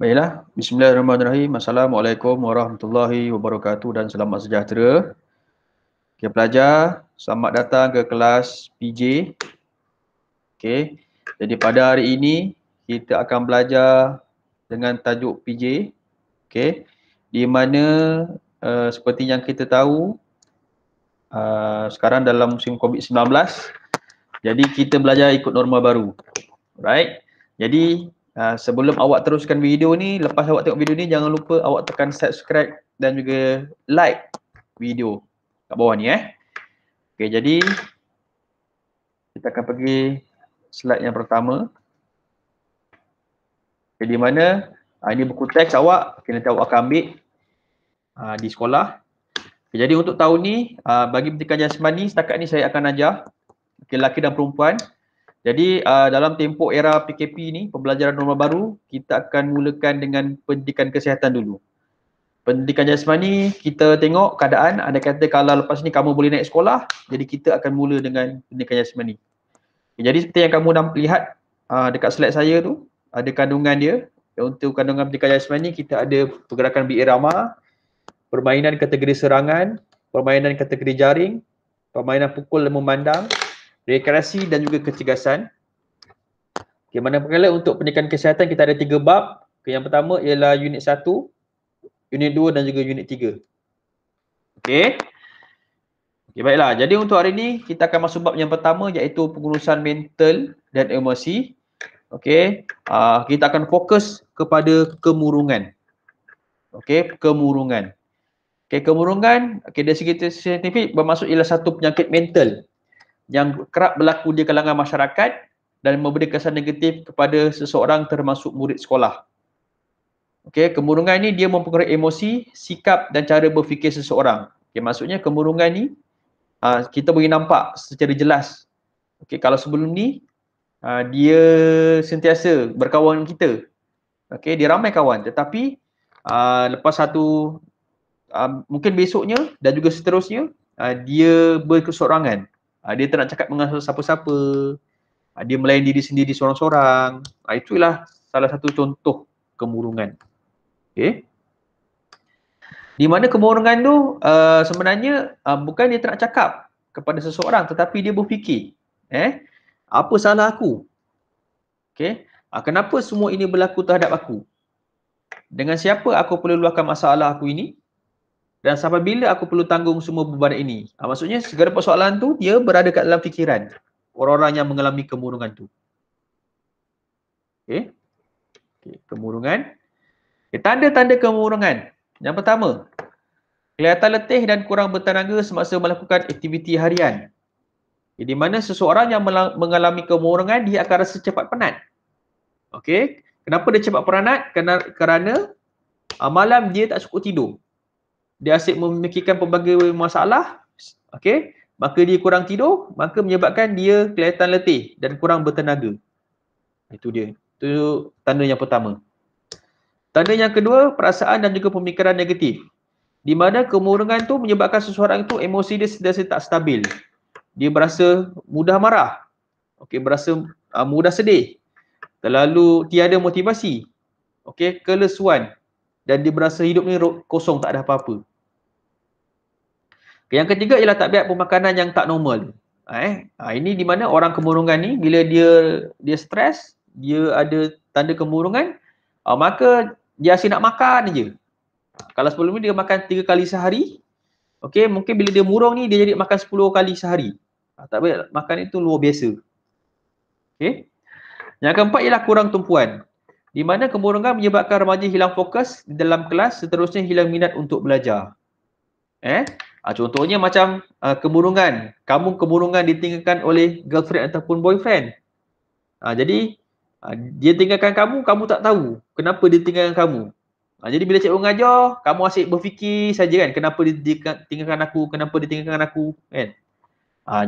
Baiklah, bismillahirrahmanirrahim. Assalamualaikum warahmatullahi wabarakatuh dan selamat sejahtera. Okay, pelajar, selamat datang ke kelas PJ. Okay, jadi pada hari ini kita akan belajar dengan tajuk PJ. Okay, di mana seperti yang kita tahu sekarang dalam musim COVID-19, jadi kita belajar ikut norma baru. Right? Jadi sebelum awak teruskan video ni, lepas awak tengok video ni, jangan lupa awak tekan subscribe dan juga like video kat bawah ni Okay, jadi kita akan pergi slide yang pertama. Okay, di mana ini buku teks awak, nanti awak akan ambil di sekolah. Okay, jadi untuk tahun ni, bagi pendidikan jasmani, setakat ni saya akan ajar lelaki dan perempuan. Jadi dalam tempoh era PKP ni, pembelajaran norma baru, kita akan mulakan dengan pendidikan kesihatan dulu. Pendidikan jasmani, kita tengok keadaan, ada kata kalau lepas ni kamu boleh naik sekolah, jadi kita akan mula dengan pendidikan jasmani. Jadi seperti yang kamu lihat dekat slide saya tu, ada kandungan dia. Untuk kandungan pendidikan jasmani, kita ada pergerakan biirama, permainan kategori serangan, permainan kategori jaring, permainan pukul dan memandang, rekreasi dan juga kecergasan. Okay, manakala untuk pendidikan kesihatan kita ada 3 bab. Okay, yang pertama ialah unit 1, unit 2 dan juga unit 3. Okey. Okay, baiklah. Jadi untuk hari ini kita akan masuk bab yang pertama iaitu pengurusan mental dan emosi. Okey. Kita akan fokus kepada kemurungan. Okey, kemurungan. Okey, kemurungan dari segi saintifik bermaksud ialah satu penyakit mental yang kerap berlaku di kalangan masyarakat dan memberi kesan negatif kepada seseorang termasuk murid sekolah. Okey, kemurungan ni dia mempengaruhi emosi, sikap dan cara berfikir seseorang. Okey, maksudnya kemurungan ni kita boleh nampak secara jelas. Okey, kalau sebelum ni dia sentiasa berkawan dengan kita. Okey, dia ramai kawan, tetapi lepas satu mungkin besoknya dan juga seterusnya dia berkesorangan. Dia tak nak cakap dengan siapa-siapa. Dia melayan diri sendiri seorang-seorang. Itulah salah satu contoh kemurungan. Okay. Di mana kemurungan tu sebenarnya bukan dia tak nak cakap kepada seseorang, tetapi dia berfikir, apa salah aku? Okay. Kenapa semua ini berlaku terhadap aku? Dengan siapa aku perlu luahkan masalah aku ini? Dan sampai bila aku perlu tanggung semua beban ini? Maksudnya segala persoalan tu dia berada kat dalam fikiran orang-orang yang mengalami kemurungan tu. Okey. Kemurungan. Tanda-tanda kemurungan. Yang pertama, kelihatan letih dan kurang bertenaga semasa melakukan aktiviti harian. Di mana seseorang yang mengalami kemurungan dia akan rasa cepat penat. Okey. Kenapa dia cepat penat? Kerana malam dia tak cukup tidur. Dia asyik memikirkan pelbagai masalah, okey, maka dia kurang tidur, maka menyebabkan dia kelihatan letih dan kurang bertenaga. Itu dia. Itu tanda yang pertama. Tanda yang kedua, perasaan dan juga pemikiran negatif. Di mana kemurungan tu menyebabkan seseorang itu emosi dia sentiasa tak stabil. Dia berasa mudah marah. Okey, berasa mudah sedih. Terlalu tiada motivasi. Okey, kelesuan dan dia berasa hidup ni kosong, tak ada apa-apa. Yang ketiga ialah tabiat pemakanan yang tak normal. Ini di mana orang kemurungan ni bila dia stres, dia ada tanda kemurungan, maka dia asyik nak makan je. Kalau sebelum ni dia makan 3 kali sehari, okey, mungkin bila dia murung ni dia jadi makan 10 kali sehari. Tabiat makan itu luar biasa. Okey. Yang keempat ialah kurang tumpuan. Di mana kemurungan menyebabkan remaja hilang fokus di dalam kelas, seterusnya hilang minat untuk belajar. Contohnya macam kemurungan. Kamu kemurungan ditinggalkan oleh girlfriend ataupun boyfriend. Jadi dia tinggalkan kamu, kamu tak tahu kenapa dia tinggalkan kamu. Jadi bila cikgu mengajar, kamu asyik berfikir saja kan, kenapa dia tinggalkan aku, kenapa dia tinggalkan aku, kan.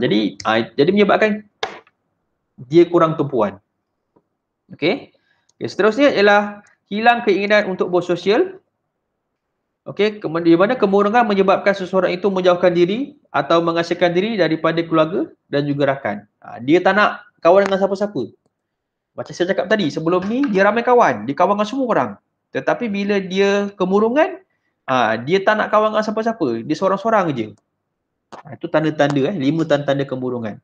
Jadi menyebabkan dia kurang tumpuan. Okey. Seterusnya ialah hilang keinginan untuk bersosial. Okey, di mana kemurungan menyebabkan seseorang itu menjauhkan diri atau mengasingkan diri daripada keluarga dan juga rakan. Dia tak nak kawan dengan siapa-siapa. Macam saya cakap tadi, sebelum ni dia ramai kawan, dia kawan dengan semua orang. Tetapi bila dia kemurungan, dia tak nak kawan dengan siapa-siapa. Dia seorang-seorang je. Itu tanda-tanda, 5 tanda-tanda kemurungan.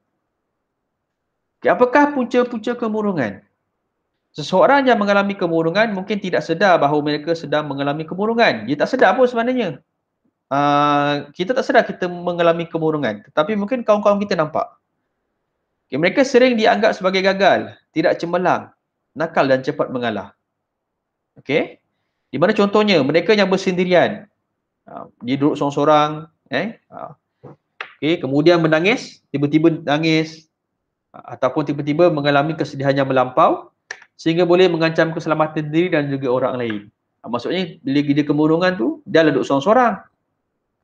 Okay, apakah punca-punca kemurungan? Seseorang yang mengalami kemurungan mungkin tidak sedar bahawa mereka sedang mengalami kemurungan. Dia tak sedar pun sebenarnya. Kita tak sedar kita mengalami kemurungan. Tetapi mungkin kawan-kawan kita nampak. Okay, mereka sering dianggap sebagai gagal, tidak cemerlang, nakal dan cepat mengalah. Okey. Di mana contohnya mereka yang bersendirian. Dia duduk seorang-seorang, okey, kemudian menangis, tiba-tiba nangis ataupun tiba-tiba mengalami kesedihan yang melampau sehingga boleh mengancam keselamatan diri dan juga orang lain. Maksudnya bila dia kemurungan tu, dia duduk seorang-seorang.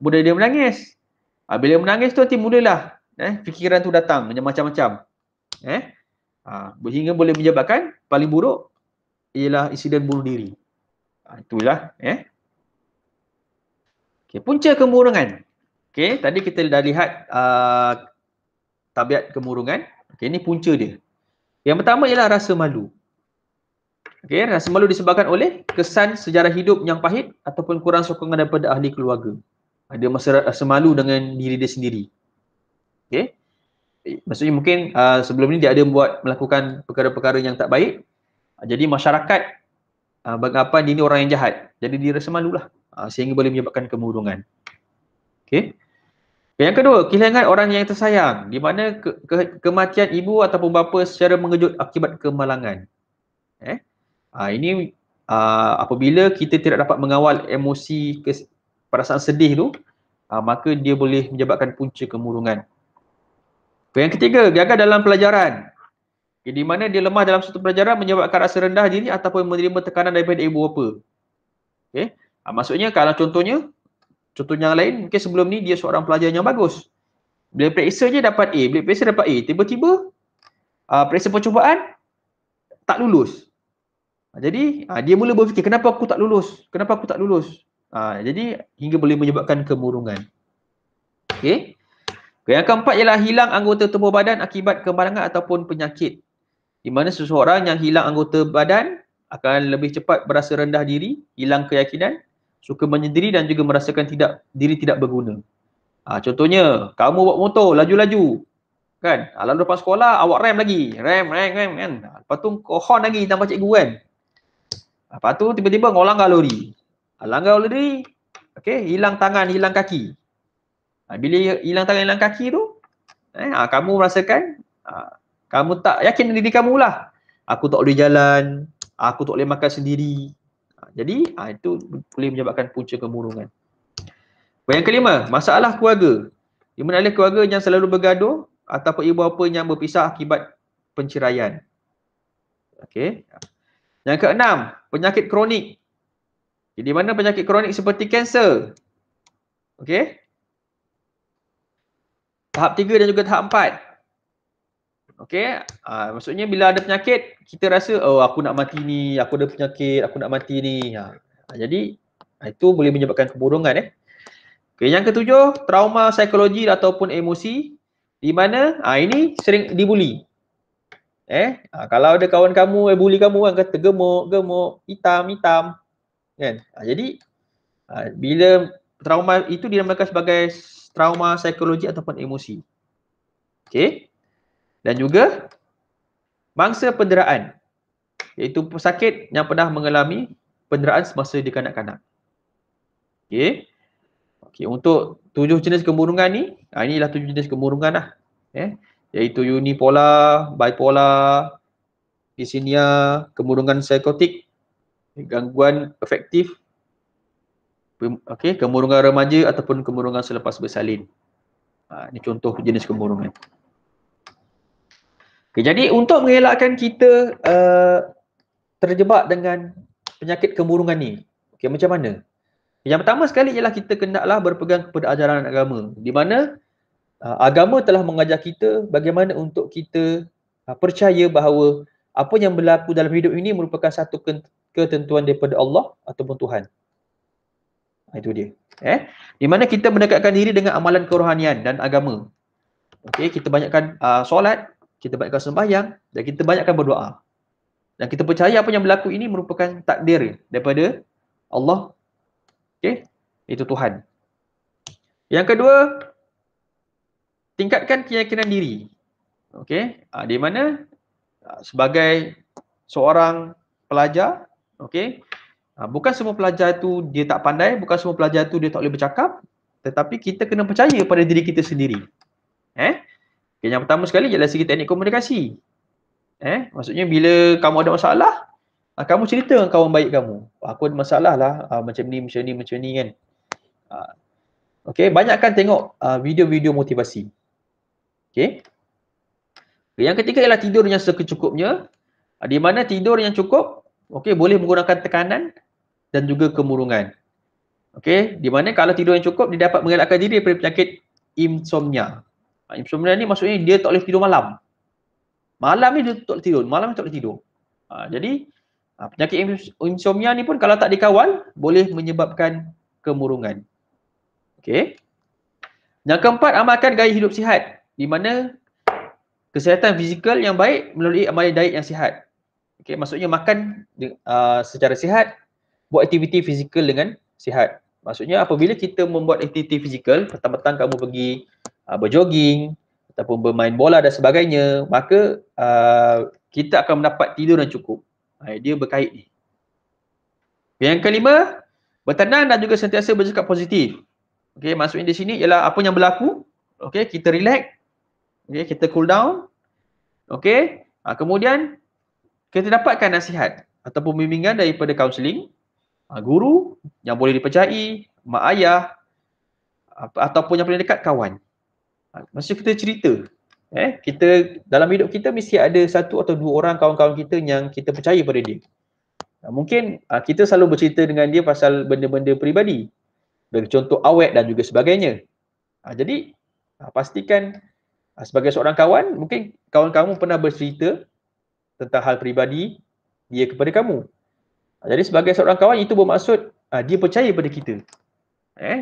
Kemudian dia menangis. Bila menangis tu nanti mulalah fikiran tu datang macam-macam. Hingga boleh menyebabkan paling buruk ialah insiden bunuh diri. Itulah okay, punca kemurungan. Okay, tadi kita dah lihat tabiat kemurungan. Okay, ini punca dia. Yang pertama ialah rasa malu. Okay, rasa malu disebabkan oleh kesan sejarah hidup yang pahit ataupun kurang sokongan daripada ahli keluarga. Dia rasa malu dengan diri dia sendiri. Okay. Maksudnya mungkin sebelum ni dia ada melakukan perkara-perkara yang tak baik. Jadi masyarakat beranggapan dia ni orang yang jahat. Jadi dia rasa malulah. Sehingga boleh menyebabkan kemurungan. Okay. Yang kedua, kehilangan orang yang tersayang. Di mana kematian ibu ataupun bapa secara mengejut akibat kemalangan. Ini apabila kita tidak dapat mengawal emosi perasaan sedih tu, maka dia boleh menyebabkan punca kemurungan. Yang ketiga, gagal dalam pelajaran. Di mana dia lemah dalam satu pelajaran menyebabkan rasa rendah diri ataupun menerima tekanan daripada ibu bapa. Okay. Maksudnya kalau contoh yang lain, mungkin sebelum ni dia seorang pelajar yang bagus. Bila periksa je dapat A, bila periksa dapat A, tiba-tiba periksa percubaan tak lulus. Jadi dia mula berfikir, kenapa aku tak lulus? Kenapa aku tak lulus? Jadi hingga boleh menyebabkan kemurungan. Okey. Yang keempat ialah hilang anggota tubuh badan akibat kemalangan ataupun penyakit. Di mana seseorang yang hilang anggota badan akan lebih cepat berasa rendah diri, hilang keyakinan, suka menyendiri dan juga merasakan diri tidak berguna. Contohnya, kamu bawa motor laju-laju. Kan? Lalu depan sekolah awak rem lagi. Rem kan. Lepas tu kau horn lagi tanpa cikgu kan. Lepas tu tiba-tiba kau langgar lori. Langgar lori, okey, hilang tangan, hilang kaki. Bila hilang tangan, hilang kaki tu, kamu merasakan kamu tak yakin diri kamu lah. Aku tak boleh jalan, aku tak boleh makan sendiri. Jadi itu boleh menyebabkan punca kemurungan. Yang kelima, masalah keluarga. Di mana ada keluarga yang selalu bergaduh ataupun ibu bapa yang berpisah akibat penceraian. Okey. Yang keenam, penyakit kronik. Di mana penyakit kronik seperti kanser. Okey. Tahap 3 dan juga tahap 4. Okey, maksudnya bila ada penyakit, kita rasa, oh aku nak mati ni, aku ada penyakit, aku nak mati ni. Jadi, itu boleh menyebabkan kemurungan. Okey, yang ketujuh, trauma psikologi ataupun emosi. Di mana, ini sering dibuli. Kalau ada kawan kamu, bully kamu kan, kata gemuk, hitam. Kan? Jadi, bila trauma itu dinamakan sebagai trauma psikologi ataupun emosi. Okey. Dan juga mangsa penderaan, iaitu pesakit yang pernah mengalami penderaan semasa di kanak-kanak. Okey. Untuk 7 jenis kemurungan ni, inilah 7 jenis kemurungan lah. Iaitu unipolar, bipolar, dyskinesia, kemurungan psikotik, gangguan afektif, kemurungan remaja ataupun kemurungan selepas bersalin. Ini contoh jenis kemurungan. Jadi untuk mengelakkan kita terjebak dengan penyakit kemurungan ni, macam mana? Yang pertama sekali ialah kita hendaklah berpegang kepada ajaran agama, di mana agama telah mengajar kita bagaimana untuk kita percaya bahawa apa yang berlaku dalam hidup ini merupakan satu ketentuan daripada Allah ataupun Tuhan. Itu dia. Di mana kita mendekatkan diri dengan amalan kerohanian dan agama. Kita banyakkan solat, kita banyakkan sembahyang dan kita banyakkan berdoa. Dan kita percaya apa yang berlaku ini merupakan takdir daripada Allah. Okey, itu Tuhan. Yang kedua, tingkatkan keyakinan diri. Okey, di mana sebagai seorang pelajar, okey, bukan semua pelajar tu dia tak pandai, bukan semua pelajar tu dia tak boleh bercakap, tetapi kita kena percaya pada diri kita sendiri. Okay, yang pertama sekali ialah segi teknik komunikasi. Maksudnya bila kamu ada masalah, kamu cerita dengan kawan baik kamu. Aku ada masalah lah, macam ni kan. Okey, banyakkan tengok video-video motivasi. Okey. Yang ketiga ialah tidur yang secukupnya. Di mana tidur yang cukup, okey, boleh menggunakan tekanan dan juga kemurungan. Okey, di mana kalau tidur yang cukup dia dapat mengelakkan diri daripada penyakit insomnia. Insomnia ni maksudnya dia tak boleh tidur malam. Malam ni dia tak boleh tidur, malam ni tak boleh tidur. Jadi penyakit insomnia ni pun kalau tak dikawal boleh menyebabkan kemurungan. Okey. Yang keempat, amalkan gaya hidup sihat, di mana kesihatan fizikal yang baik melalui amalan diet yang sihat. Okey, maksudnya makan secara sihat, buat aktiviti fizikal dengan sihat. Maksudnya apabila kita membuat aktiviti fizikal, petang-petang kamu pergi berjogging ataupun bermain bola dan sebagainya, maka kita akan mendapat tidur yang cukup. Dia berkait ni. Yang kelima, bertenang dan juga sentiasa bercakap positif. Okey, maksudnya di sini ialah apa yang berlaku, okey, kita relax, okey, kita cool down. Okey, kemudian kita dapatkan nasihat ataupun bimbingan daripada kaunseling, guru yang boleh dipercayai, mak ayah, ataupun yang paling dekat kawan. Maksudnya kita cerita. Kita dalam hidup kita mesti ada satu atau dua orang kawan-kawan kita yang kita percaya pada dia. Mungkin kita selalu bercerita dengan dia pasal benda-benda peribadi. Bagi contoh awet dan juga sebagainya. Jadi pastikan sebagai seorang kawan, mungkin kawan kamu pernah bercerita tentang hal peribadi dia kepada kamu. Jadi sebagai seorang kawan itu bermaksud dia percaya pada kita.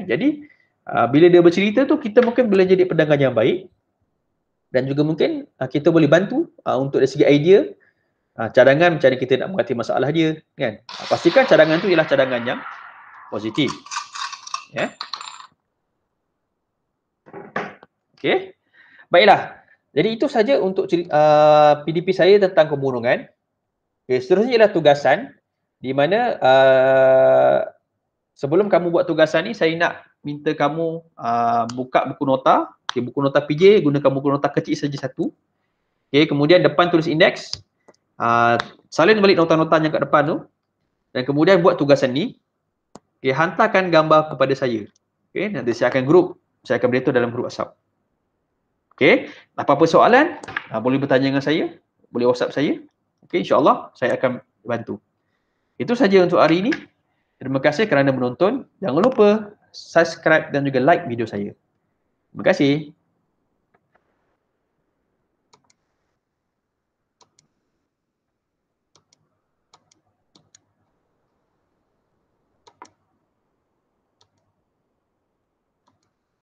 Jadi bila dia bercerita tu kita mungkin boleh jadi pedangan yang baik dan juga mungkin kita boleh bantu untuk dari segi idea, cadangan macam mana kita nak mengatasi masalah dia, kan. Pastikan cadangan tu ialah cadangan yang positif. Okey. Baiklah. Jadi itu saja untuk PDP saya tentang kemurungan. Okay, seterusnya ialah tugasan, di mana sebelum kamu buat tugasan ni, saya nak minta kamu buka buku nota. Okay, buku nota PJ, gunakan buku nota kecil saja satu. Okay, kemudian depan tulis indeks. Salin balik nota-nota yang kat depan tu. Dan kemudian buat tugasan ni. Okay, hantarkan gambar kepada saya. Okay, nanti saya akan beritahu dalam grup WhatsApp. Okay, apa-apa soalan, boleh bertanya dengan saya. Boleh WhatsApp saya. Okay, insyaAllah saya akan bantu. Itu saja untuk hari ini. Terima kasih kerana menonton. Jangan lupa subscribe dan juga like video saya. Terima kasih.